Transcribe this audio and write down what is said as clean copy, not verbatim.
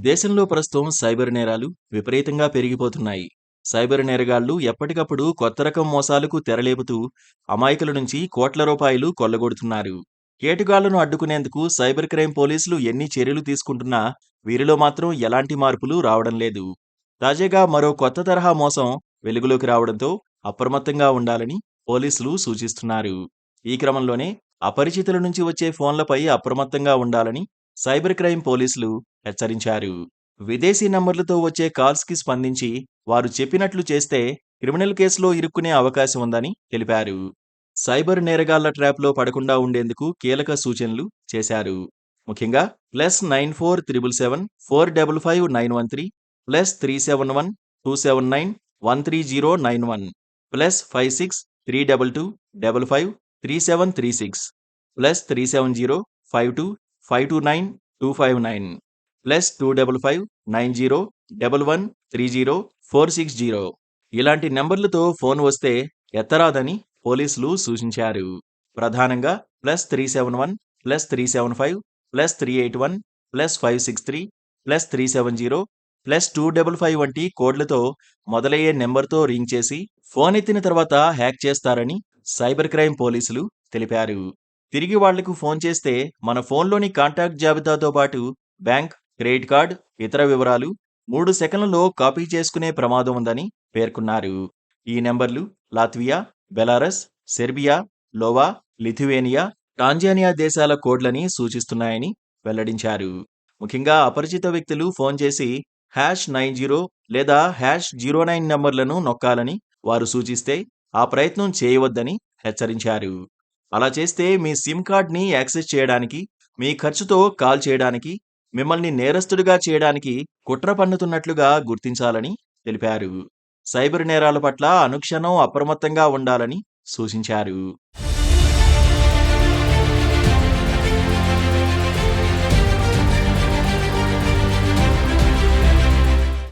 దేశంలో ప్రస్తుతం సైబర్ నేరాలు విపరీతంగా పెరిగిపోతున్నాయి. సైబర్ నేరగాళ్లు ఎప్పటికప్పుడు కొత్త రకం మోసాలకు తెరలేపుతూ అమాయకుల నుంచి కోట్ల రూపాయలు కొల్లగొడుతున్నారు. కేటుగాళ్లను అడ్డుకునేందుకు సైబర్ క్రైమ్ పోలీసులు ఎన్ని చర్యలు తీసుకుంటున్నా వీరిలో మాత్రం ఎలాంటి మార్పులు రావడం లేదు. తాజాగా మరో కొత్త తరహా మోసం వెలుగులోకి రావడంతో అప్రమత్తంగా ఉండాలని పోలీసులు సూచిస్తున్నారు. ఈ క్రమంలోనే అపరిచితుల నుంచి వచ్చే ఫోన్లపై అప్రమత్తంగా ఉండాలని సైబర్ క్రైమ్ పోలీసులు హెచ్చరించారు. విదేశీ నంబర్లతో వచ్చే కాల్స్కి స్పందించి వారు చెప్పినట్లు చేస్తే క్రిమినల్ కేసులో ఇరుక్కునే అవకాశం ఉందని తెలిపారు. సైబర్ నేరగాళ్ల ట్రాప్లో పడకుండా ఉండేందుకు కీలక సూచనలు చేశారు. ముఖ్యంగా +9477745591 +3712791 +56 322553736 +37052529259 +255901130460 ఇలాంటి నెంబర్లతో ఫోన్ వస్తే ఎత్తరాదని పోలీసులు సూచించారు. ప్రధానంగా +371 +375 +381 +563 +370 +255 వంటి కోడ్లతో మొదలయ్యే నెంబర్తో రింగ్ చేసి ఫోన్ ఎత్తిన తర్వాత హ్యాక్ చేస్తారని సైబర్ క్రైమ్ పోలీసులు తెలిపారు. తిరిగి వాళ్లకు ఫోన్ చేస్తే మన ఫోన్లోని కాంటాక్ట్ జాబితాతో పాటు బ్యాంక్, క్రెడిట్ కార్డ్, ఇతర వివరాలు 3 సెకన్లలో కాపీ చేసుకునే ప్రమాదం ఉందని పేర్కొన్నారు. ఈ నెంబర్లు లాత్వియా, బెలారస్, సెర్బియా, లోవా, లిథువేనియా, టాంజానియా దేశాల కోడ్లని సూచిస్తున్నాయని వెల్లడించారు. ముఖ్యంగా అపరిచిత వ్యక్తులు ఫోన్ చేసి #90 లేదా #09 నంబర్లను నొక్కాలని వారు సూచిస్తే ఆ ప్రయత్నం చేయవద్దని హెచ్చరించారు. అలా చేస్తే మీ సిమ్ కార్డ్ని యాక్సెస్ చేయడానికి, మీ ఖర్చుతో కాల్ చేయడానికి, మిమ్మల్ని నేరస్తుడిగా చేయడానికి కుట్ర పన్నుతున్నట్లుగా గుర్తించాలని తెలిపారు. సైబర్ నేరాల పట్ల అనుక్షణం అప్రమత్తంగా ఉండాలని సూచించారు.